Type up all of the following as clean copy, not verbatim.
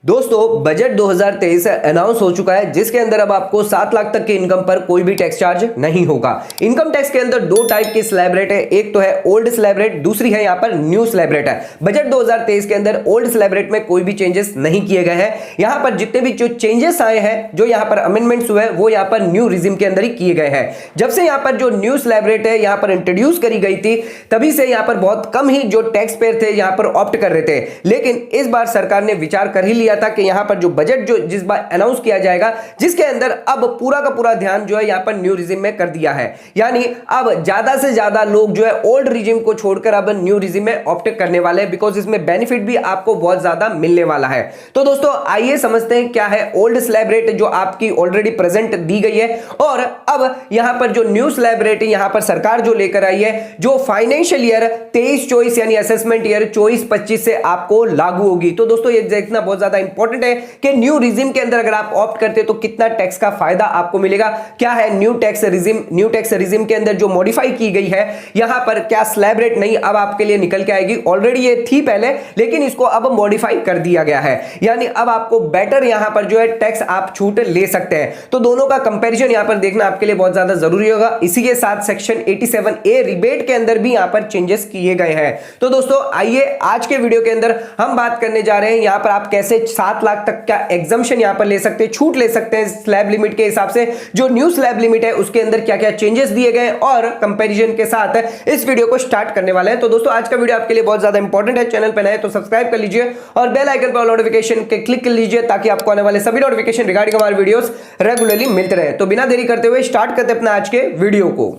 दोस्तों budget 2023 announce हो चुका है जिसके अंदर अब आपको 7 लाख तक की इनकम पर कोई भी टैक्स चार्ज नहीं होगा। इनकम टैक्स के अंदर दो टाइप की स्लैब रेट है, एक तो है ओल्ड स्लैब रेट, दूसरी है यहाँ पर न्यू स्लैब रेट है। बजट 2023 के अंदर ओल्ड स्लैब रेट में कोई भी चेंजेस नहीं किए गए हैं। यहाँ पर जितने भी जो चेंजेस आए हैं, जो यहाँ पर अमेंडमेंट्स हुए वो यहाँ पर न्यू रिजिम के अंदर ही किए गए हैं। जब से यहाँ पर जो न्यू स्लैब रेट है यहाँ पर इंट्रोड्यूस करी गई थी, तभी से यहाँ पर बहुत कम ही जो टैक्स पेयर थे यहाँ पर ऑप्ट कर रहे थे। लेकिन इस बार सरकार ने विचार कर ही लिया था कि यहाँ पर जो बजट जो जिस बार अनाउंस किया जाएगा, जिसके अंदर अब पूरा का पूरा ध्यान जो है यहाँ पर न्यू रिजिम में कर दिया है। यानी अब ज्यादा से ज्यादा लोग जो है ओल्ड रिजिम को छोड़कर अब न्यू रिजिम में ऑप्ट करने वाले हैं, बिकॉज इसमें बेनिफिट भी आपको बहुत ज्यादा मिलने वाला है। तो दोस्तों आइए समझते हैं क्या है ओल्ड स्लैब रेट जो आपकी ऑलरेडी प्रेजेंट दी गई है, और अब यहां पर जो न्यू स्लैब रेट यहां पर सरकार जो लेकर आई है, जो फाइनेंशियल ईयर 23-24 यानी असेसमेंट ईयर 24-25 से आपको लागू होगी। तो दोस्तों ये देखना बहुत ज्यादा इंपॉर्टेंट है कि न्यू रिजिम के अंदर अगर आप ऑप्ट करते हैं तो कितना टैक्स का फायदा आपको मिलेगा, क्या है न्यू टैक्स रिजिम के अंदर जो मॉडिफाई की गई है, यहां पर क्या स्लैब रेट नहीं अब आपके लिए निकल के आएगी। ऑलरेडी ये थी पहले, लेकिन इसको अब मॉडिफाई कर दिया गया है, यानी अब आपको बेटर यहां पर जो है टैक्स आप छूट ले सकते हैं। तो दोनों का कंपैरिजन यहां पर देखना आपके लिए बहुत ज्यादा जरूरी होगा। इसी के साथ सेक्शन 87A रिबेट के अंदर भी यहां पर चेंजेस किए गए हैं। तो दोस्तों आइए आज के वीडियो के अंदर हम बात करने जा रहे हैं यहां पर आप कैसे 7 लाख तक का एग्जम्पशन यहां पर ले सकते हैं, छूट ले सकते हैं स्लैब लिमिट के हिसाब से। जो न्यू स्लैब लिमिट है उसके अंदर क्या क्या चेंजेस दिए गए और कंपैरिजन के साथ इस वीडियो को स्टार्ट करने वाले हैं। तो दोस्तों आज का वीडियो आपके लिए बहुत ज्यादा इंपॉर्टेंट है। चैनल पर नए तो सब्सक्राइब कर लीजिए और बेल आइकन पर नोटिफिकेशन के क्लिक कर लीजिए, ताकि आपको आने वाले सभी नोटिफिकेशन रिगार्डिंग हमारे वीडियोस रेगुलरली मिलते रहे। तो बिना देरी करते हुए स्टार्ट करते हैं अपना आज के वीडियो को।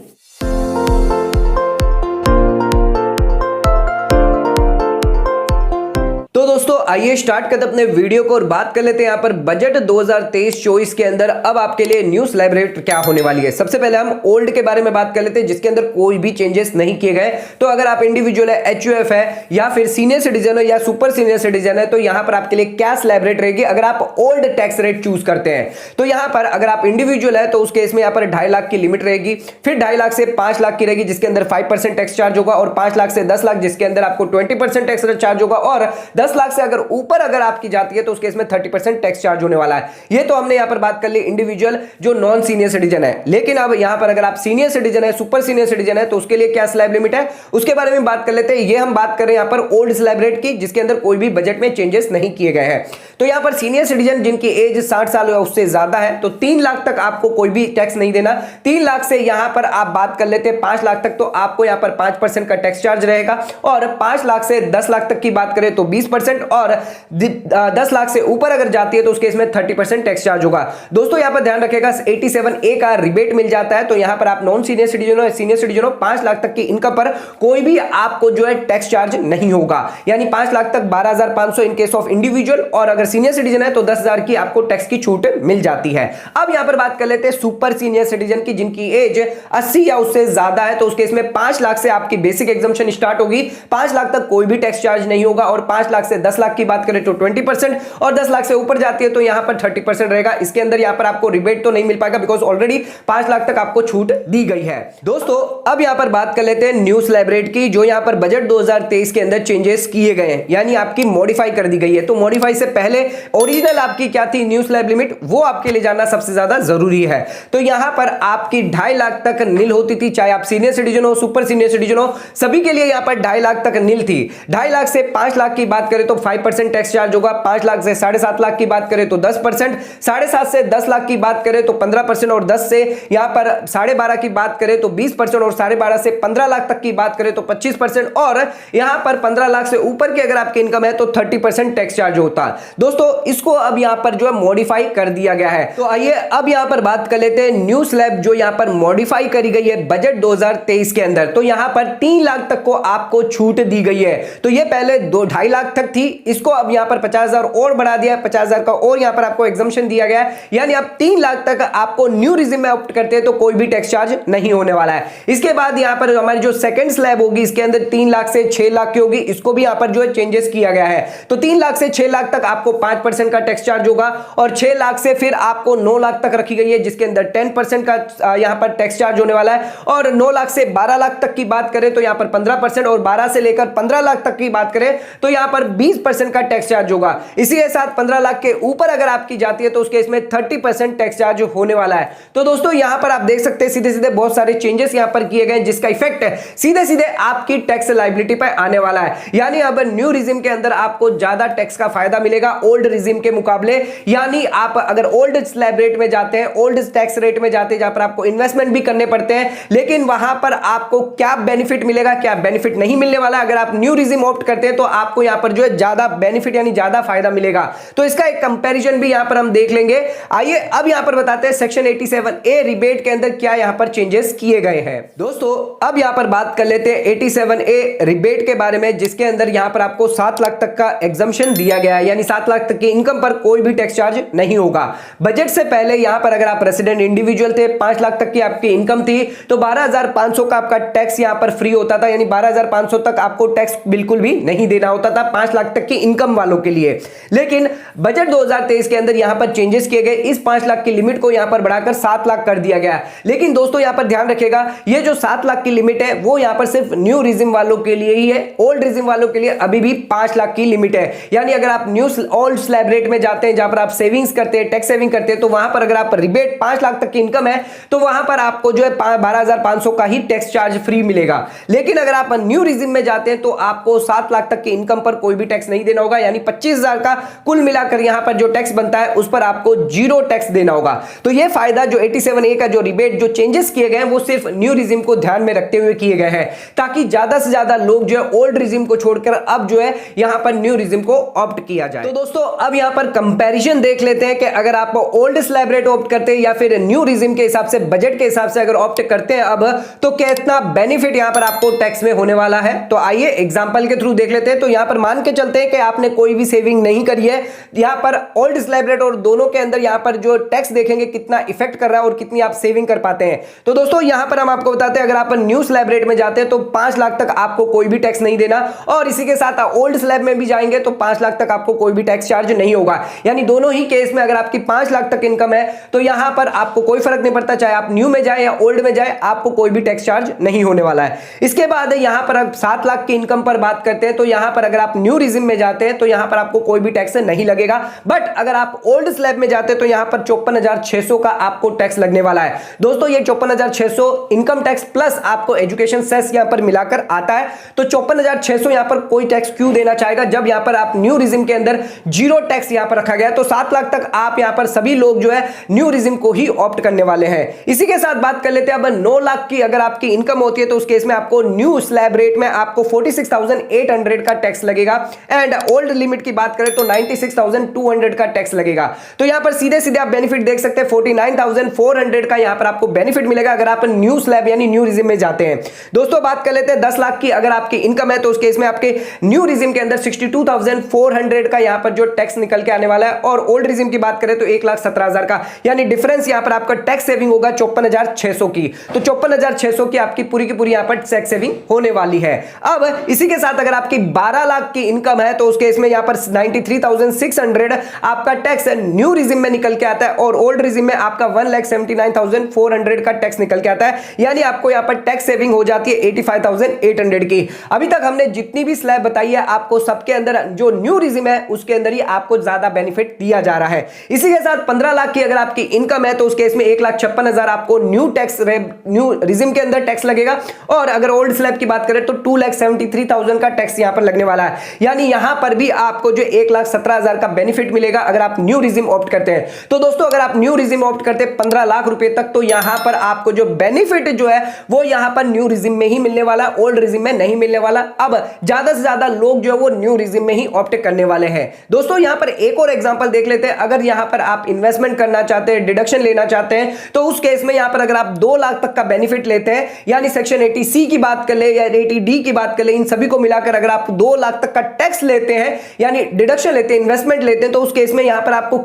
तो दोस्तों आइए स्टार्ट करते अपने वीडियो को और बात कर लेते हैं यहाँ पर बजट 2023-24 के अंदर अब आपके लिए न्यू स्लैब रेट क्या होने वाली है। सबसे पहले हम ओल्ड के बारे में बात कर लेते हैं, जिसके अंदर कोई भी चेंजेस नहीं किए गए। तो अगर आप इंडिविजुअल है, एचयूएफ है, या फिर सीनियर सिटीजन है या सुपर सीनियर सिटीजन है, तो यहां पर आपके लिए क्या स्लैब रेट रहेगी अगर आप ओल्ड टैक्स रेट चूज करते हैं। तो यहां पर अगर आप इंडिविजुअल है तो उस केस में यहां पर 2.5 लाख की लिमिट रहेगी, फिर 2.5 लाख से 5 लाख की रहेगी जिसके अंदर 5% टैक्स चार्ज होगा, और 5 लाख से 10 लाख जिसके अंदर आपको 20% टैक्स चार्ज होगा, और 10 लाख से अगर ऊपर अगर आपकी जाती है तो उस केस में 30% टैक्स चार्ज होने वाला है। ये तो हमने यहां पर बात कर ली इंडिविजुअल जो नॉन सीनियर सिटीजन है। लेकिन अब यहां पर अगर आप सीनियर सिटीजन है, सुपर सीनियर सिटीजन है, तो उसके लिए क्या स्लैब लिमिट है उसके बारे में बात कर लेते हैं। ये हम बात कर रहे हैं यहां पर ओल्ड स्लैब रेट की, जिसके अंदर कोई भी बजट में चेंजेस नहीं किए गए हैं। तो यहां पर सीनियर सिटीजन जिनकी एज 60 साल या उससे ज्यादा है, तो 3 लाख तक आपको कोई भी टैक्स नहीं देना। 3 लाख से यहां पर आप बात कर लेते हैं 5 लाख तक, तो आपको यहां पर 5% का टैक्स चार्ज रहेगा, और 5 लाख से 10 लाख तक की बात करें तो 20%, और 10 लाख से ऊपर अगर जाती है तो उसके इसमें 30% टैक्स चार्ज होगा। दोस्तों यहां पर ध्यान रखिएगा 87A का रिबेट मिल जाता है। तो यहां पर आप नॉन सीनियर सिटीजन हो, सीनियर सिटीजन हो, 5 लाख तक की इनकम पर कोई भी आपको जो है टैक्स चार्ज नहीं होगा, यानी 5 लाख तक 12,500 इन केस ऑफ इंडिविजुअल, और अगर सीनियर सिटीजन है तो 10,000 की आपको टैक्स की छूट मिल जाती है। अब यहां पर बात कर लेते हैं सुपर सीनियर सिटीजन की, जिनकी एज 80 या उससे ज्यादा है, तो उस केस में 5 लाख से आपकी बेसिक एग्जम्पशन स्टार्ट होगी। 5 लाख तक कोई भी टैक्स चार्ज नहीं होगा, और 5 लाख से 10 लाख की बात करें तो 20%, और 10 लाख से ऊपर जाती है तो यहां पर 30% रहेगा। इसके अंदर यहां पर आपको रिबेट तो नहीं मिल पाएगा, बिकॉज ऑलरेडी 5 लाख तक आपको छूट दी गई है। दोस्तों अब यहां पर बात कर लेते हैं न्यू स्लैब रेट की, जो यहां पर बजट 2023 के अंदर चेंजेस किए गए हैं, यानी आपकी मॉडिफाई कर दी गई है। तो मॉडिफाई से पहले ओरिजिनल आपकी क्या थी न्यू स्लैब लिमिट, वो आपके लिए जानना सबसे ज्यादा जरूरी है। तो यहां पर आपकी 2.5 लाख तक नील होती थी, चाहे आप सीनियर सिटीजन हो, सुपर सीनियर सिटीजन हो, सभी के लिए यहां पर 2.5 लाख तक नील थी। 2.5 लाख से 5 लाख की बात करें तो 5% टैक्स चार्ज होगा, 5 लाख से 7.5 लाख की बात करें तो 10%, 7.5 से 10 लाख की बात करें तो 15%, और 10 से यहां पर 12.5 की बात करें तो 20%, और 12.5 से 15 लाख तक की बात करें तो 25%, और यहां पर 15 लाख से ऊपर की अगर आपकी इनकम है तो 30% टैक्स चार्ज होता है। दोस्तों इसको अब यहां पर जो है मॉडिफाई कर दिया गया है। तो आइए अब यहां पर बात कर लेते हैं न्यू स्लैब जो यहां पर मॉडिफाई करी गई है बजट 2023 के अंदर। तो यहां पर 3 लाख तक को आपको छूट दी गई है। तो ये पहले 2.5 लाख तक थी, इसको अब यहां पर 50,000 और बढ़ा दिया, 50,000 का और यहां पर आपको एग्जम्पशन दिया गया है, यानी आप 3 लाख तक आपको न्यू रिजिम में ऑप्ट करते हैं तो कोई भी टैक्स चार्ज नहीं होने वाला है। इसके बाद यहां पर हमारी जो सेकंड स्लैब होगी, इसके अंदर 3 लाख से 6 लाख की होगी, इसको भी यहां पर जो है चेंजेस किया गया है। तो 3 लाख से 6 लाख तक आपको 5% का टैक्स चार्ज होगा, और 6 लाख से फिर आपको 9 लाख तक रखी गई है, जिसके अंदर 10% का यहां पर टैक्स चार्ज होने वाला है, और 9 लाख से 12 लाख तक की बात करें तो यहां पर 15%, और 12 से लेकर 15 लाख तक की बात करें तो यहां पर 20% का टैक्स चार्ज होगा। इसी के साथ 15 लाख के ऊपर अगर आपकी जाती है तो उसके इसमें 30% टैक्स चार्ज होने वाला है। तो दोस्तों यहां पर आप देख सकते हैं सीधे सीधे बहुत सारे चेंजेस यहां पर किए गए जिसका इफेक्ट सीधे सीधे आपकी टैक्स लायबिलिटी पर आने वाला है। यानी अब न्यू रिजिम के अंदर आपको ज्यादा टैक्स का फायदा मिलेगा ओल्ड रिजिम के मुकाबले। यानी आप अगर ओल्ड स्लैब रेट में जाते हैं, ओल्ड टैक्स रेट में जाते हैं जहां पर आपको इन्वेस्टमेंट भी करने पड़ते हैं, लेकिन वहां पर आपको क्या बेनिफिट मिलेगा, क्या बेनिफिट नहीं मिलने वाला। अगर आप न्यू रिजिम ऑप्ट करते हैं तो आपको यहां पर जो है ज्यादा बेनिफिट यानी ज्यादा फायदा मिलेगा। तो इसका एक कंपैरिजन भी यहां पर हम देख लेंगे। आइए अब यहां पर बताते हैं सेक्शन 87A रिबेट के अंदर क्या यहां पर चेंजेस किए गए हैं। दोस्तों अब यहां पर बात कर लेते हैं 87A रिबेट के बारे में, जिसके अंदर यहां पर आपको 7 लाख तक का एग्जम्पशन दिया गया है, यानी 7 लाख तक की इनकम पर कोई भी टैक्स चार्ज नहीं होगा। बजट से पहले यहां पर अगर आप रेसिडेंट इंडिविजुअल थे, 5 लाख तक की आपकी इनकम थी, तो 12,500 का आपका टैक्स यहां पर फ्री होता था, यानी 12,500 तक आपको टैक्स बिल्कुल भी नहीं देना होता था 5 लाख तक की इनकम वालों के लिए। लेकिन बजट 2023 के अंदर यहां पर चेंजेस किए गए, इस 5 लाख की लिमिट को यहां पर बढ़ाकर 7 लाख कर दिया गया। लेकिन दोस्तों यहां पर ध्यान रखिएगा, ये जो 7 लाख की लिमिट है वो यहां पर सिर्फ न्यू रिजिम वालों के लिए ही है। ओल्ड रिजिम वालों के लिए अभी भी 5 लाख की लिमिट है। यानी अगर आप न्यू ओल्ड स्लैब रेट में जाते हैं जहां पर आप सेविंग्स करते हैं, टैक्स सेविंग करते हैं, तो वहां पर अगर आप रिबेट 5 लाख तक की इनकम है तो वहां पर आपको जो है 12,500 का ही टैक्स चार्ज फ्री मिलेगा। लेकिन अगर आप न्यू रिजिम में जाते हैं तो आपको 7 लाख तक की इनकम पर कोई भी टैक्स नहीं देना होगा, यानी 25,000 का कुल मिलाकर यहां पर जो टैक्स बनता है उस पर आपको 0 टैक्स देना होगा। तो यह फायदा जो 87A का जो रिबेट जो चेंजेस किए गए हैं वो सिर्फ न्यू रिजिम को ध्यान में रखते हुए किए गए हैं, ताकि ज्यादा से ज्यादा लोग जो है ओल्ड रिजिम को छोड़कर अब जो है यहां पर न्यू रिजिम को ऑप्ट किया जाए। तो दोस्तों अब यहां पर कंपैरिजन देख लेते हैं कि अगर आप ओल्ड स्लैब रेट ऑप्ट करते हैं या फिर न्यू रिजिम के हिसाब से, बजट के हिसाब से अगर ऑप्ट करते हैं अब, तो कितना बेनिफिट यहां पर आपको टैक्स में होने वाला है। तो आइए एग्जांपल के थ्रू देख लेते हैं। तो यहां पर मान के चलते हैं कि आपने कोई भी सेविंग नहीं करी है, यहां पर ओल्ड स्लैब रेट और दोनों के अंदर यहां पर जो टैक्स देखेंगे कितना इफेक्ट कर रहा है और कितनी आप सेविंग कर पाते हैं। तो दोस्तों यहां पर हम आपको बताते हैं, अगर आप न्यू स्लैब रेट में जाते हैं तो 5 लाख तक आपको कोई भी टैक्स नहीं देना, और इसी के साथ ओल्ड स्लैब में भी जाएंगे तो 5 लाख तक आपको कोई भी टैक्स चार्ज नहीं होगा। यानी दोनों ही केस में अगर आपकी 5 लाख तक इनकम है तो यहां पर आपको कोई फर्क नहीं पड़ता, चाहे आप न्यू में जाए या ओल्ड में जाए, आपको कोई भी टैक्स चार्ज नहीं होने वाला है। इसके बाद यहां पर आप 7 लाख की इनकम पर बात करते हैं, तो यहां पर अगर आप न्यू रिजिम में जाते हैं तो यहां पर आपको कोई भी टैक्स नहीं लगेगा। बट अगर आप ओल्ड स्लैब में जाते हैं तो यहां पर 54,600 का आपको टैक्स लगने वाला है। दोस्तों ये 54,600 इनकम टैक्स प्लस आपको एजुकेशन सेस यहां पर मिलाकर आता है। तो 54,600 यहां पर कोई टैक्स क्यों देना चाहेगा जब यहां पर आप न्यू रिजिम के अंदर 0 टैक्स यहां पर रखा गया। तो 7 लाख तक आप यहां पर सभी लोग जो है न्यू रिजिम को ही ऑप्ट करने वाले हैं। इसी के साथ बात कर लेते हैं अब 9 लाख की अगर आपकी इनकम होती है तो उस केस में आपको न्यू स्लैब रेट में आपको 46,800 का टैक्स लगेगा, एंड ओल्ड लिमिट की बात करें तो 96,200 का टैक्स लगेगा। तो यहां पर सीधे सीधे आप बेनिफिट देख सकते हैं, 49,400 का यहां पर आपको बेनिफिट मिलेगा अगर आप न्यू स्लैब यानी न्यू रिजिम में जाते हैं। दोस्तों बात कर लेते हैं 10 लाख की अगर आपकी इनकम है तो उस केस में आपके न्यू रिजिम के अंदर 62,400 का यहां पर जो टैक्स निकल के आने वाला है, और ओल्ड रिजिम की बात करें तो 1,17,000 का, यानी डिफरेंस यहां पर आपका टैक्स सेविंग होगा 54,600 की। तो 54,600 की आपकी पूरी यहां पर टैक्स सेविंग होने वाली है। अब इसी के साथ अगर आपकी 12 लाख की इनकम है तो उस केस में यहां पर 93,600 आपका टैक्स न्यू रिजिम में निकल के आता है, और ओल्ड रिजिम में आपका 1,79,400 का टैक्स निकल के आता है, यानी आपको यहां पर टैक्स सेविंग हो जाती है 85,800 की। अभी तक हमने जितनी भी स्लैब बताई है आपको सबके अंदर जो न्यू रिजिम है उसके अंदर ही आपको ज्यादा बेनिफिट दिया जा रहा है। इसी के साथ 15 लाख की अगर आपकी इनकम है तो उस केस में 1,56,000 आपको न्यू रिजिम के अंदर टैक्स लगेगा, और अगर ओल्ड स्लैब की बात करें तो 2,73,000 का टैक्स यहां पर लगने वाला है। यानी यहां पर भी आपको जो 1,17,000 का बेनिफिट मिलेगा अगर आप न्यू रिजिम ऑप्ट करते हैं। तो दोस्तों अगर आप न्यू रिजिम ऑप्ट करते हैं 15 लाख रुपए तक, तो यहां पर आपको जो बेनिफिट जो है वो यहां पर न्यू रिजिम में ही मिलने वाला, ओल्ड रिजिम में नहीं मिलने वाला। अब ज्यादा से ज्यादा लोग जो है वो न्यू रिजिम में ही ऑप्ट करने वाले हैं। दोस्तों यहां पर एक और एग्जांपल देख लेते हैं। अगर यहां पर आप इन्वेस्टमेंट करना चाहते हैं, डिडक्शन लेना चाहते हैं, तो उस केस में यहां पर अगर आप 2 लाख तक का बेनिफिट लेते हैं, यानी सेक्शन 80C की बात कर ले या 80D की बात कर ले, इन सभी को मिलाकर अगर आप 2 लाख तक का टैक्स लेते हैं यानी डिडक्शन लेते हैं, इन्वेस्टमेंट लेते हैं, तो उस केस में यहां पर आपको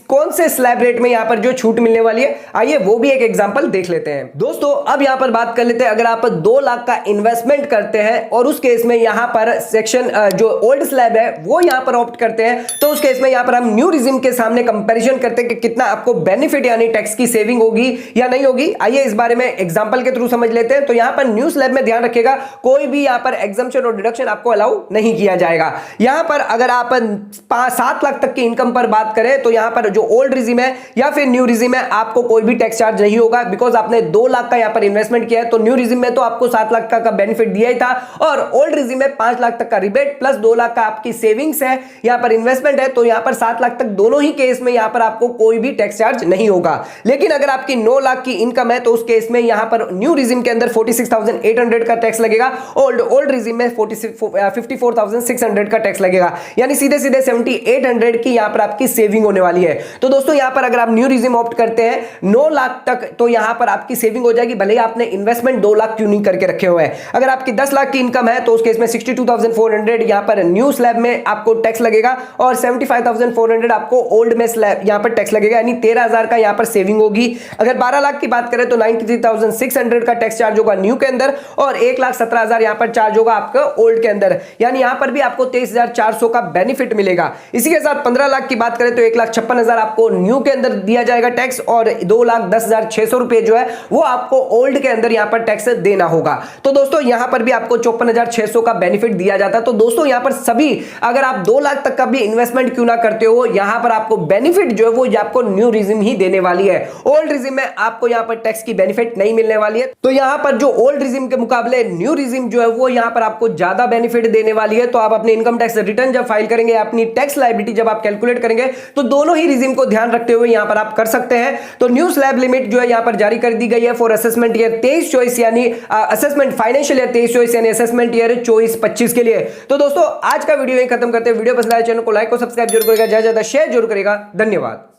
कौन से स्लैब रेट में यहां पर जो छूट मिलने वाली है, आइए वो भी एक एग्जांपल देख लेते हैं। दोस्तों अब यहां पर बात कर लेते हैं, अगर आप 2 लाख का इन्वेस्टमेंट करते हैं और उस केस में यहां पर सेक्शन जो ओल्ड स्लैब है वो यहां पर ऑप्ट करते हैं, तो उस केस में यहां पर हम न्यू रिजिम के सामने कंपैरिजन करते हैं कि कितना आपको बेनिफिट यानी टैक्स की सेविंग होगी या नहीं होगी। आइए इस बारे में एग्जांपल के थ्रू समझ लेते हैं। तो यहां पर न्यू स्लैब में ध्यान रखिएगा, कोई भी यहां पर एग्जम्पशन और डिडक्शन आपको अलाउ नहीं किया जाएगा। यहां पर अगर आप 7 लाख तक की इनकम पर बात करें तो यहां पर जो ओल्ड रिजिम है या फिर न्यू रिजिम है आपको कोई भी टैक्स चार्ज नहीं होगा, बिकॉज आपने 2 लाख का यहां पर इन्वेस्टमेंट किया है। तो न्यू रिजिम में तो आपको 7 लाख का बेनिफिट दिया ही था और ओल्ड रिजिम में 5 लाख तक का रिबेट प्लस 2 लाख का आपकी सेविंग्स है, यहां पर इन्वेस्टमेंट है, तो यहां पर 7 लाख तक दोनों ही केस में यहां पर आपको कोई भी टैक्स चार्ज नहीं होगा। लेकिन अगर आपकी 9 लाख की इनकम है तो उस केस में यहां पर न्यू रिजिम के अंदर 46,800 का टैक्स लगेगा, ओल्ड रिजिम में 54,600 का टैक्स लगेगा, यानी सीधे सीधे 7,800 की यहां पर आपकी सेविंग होने वाली है। तो दोस्तों यहां पर अगर आप न्यू रिजिम ऑप्ट करते हैं 9 लाख तक तो यहां पर आपकी सेविंग हो जाएगी, भले ही आपने इन्वेस्टमेंट 2 लाख क्यों नहीं करके रखे हुए हैं। अगर आपकी 10 लाख की इनकम है तो उस केस में 62,400 यहां पर न्यू स्लैब में आपको टैक्स लगेगा और 75,400 आपको ओल्ड में स्लैब यहां पर टैक्स लगेगा, यानी 13,000 का यहां पर सेविंग होगी। अगर 12 लाख की बात करें तो 93,600 का टैक्स चार्ज होगा न्यू के अंदर और 1,17,000 यहां पर चार्ज होगा आपका ओल्ड के अंदर, यानी यहां पर भी आपको 23,400 का बेनिफिट मिलेगा। इसी के साथ 15 लाख की बात करें तो 1,56,000 आपको न्यू के अंदर दिया जाएगा टैक्स और 2,10,600 रुपए जो है वो आपको ओल्ड के अंदर यहां पर टैक्स देना होगा। तो दोस्तों यहां पर भी आपको 54,600 का बेनिफिट दिया जाता है। तो दोस्तों यहां पर सभी अगर आप 2 लाख तक का भी इन्वेस्टमेंट क्यों ना करते हो, यहां पर आपको बेनिफिट जो है वो आपको न्यू रिजिम ही देने वाली है। ओल्ड रिजिम में आपको यहां पर टैक्स की बेनिफिट नहीं मिलने वाली है। तो यहां पर जो ओल्ड रिजिम के मुकाबले न्यू रिजिम जो है वो यहां पर आपको ज्यादा बेनिफिट देने वाली है। तो आप अपने इनकम टैक्स रिटर्न जब फाइल करेंगे, अपनी टैक्स लायबिलिटी जब आप कैलकुलेट करेंगे तो दोनों ही रिजिम को ध्यान रखते हुए यहां पर आप कर सकते हैं। तो न्यू स्लैब लिमिट जो है यहां पर जारी कर दी गई है फॉर असेसमेंट ईयर 23-24 यानी असेसमेंट फाइनेंशियल ईयर 23-24 यानी असेसमेंट ईयर 24-25 के लिए। तो दोस्तों आज का वीडियो यहीं खत्म करते हैं। वीडियो पसंद आए चैनल को लाइक और सब्सक्राइब जरूर करेगा, ज्यादा से ज्यादा शेयर जरूर करेगा। धन्यवाद।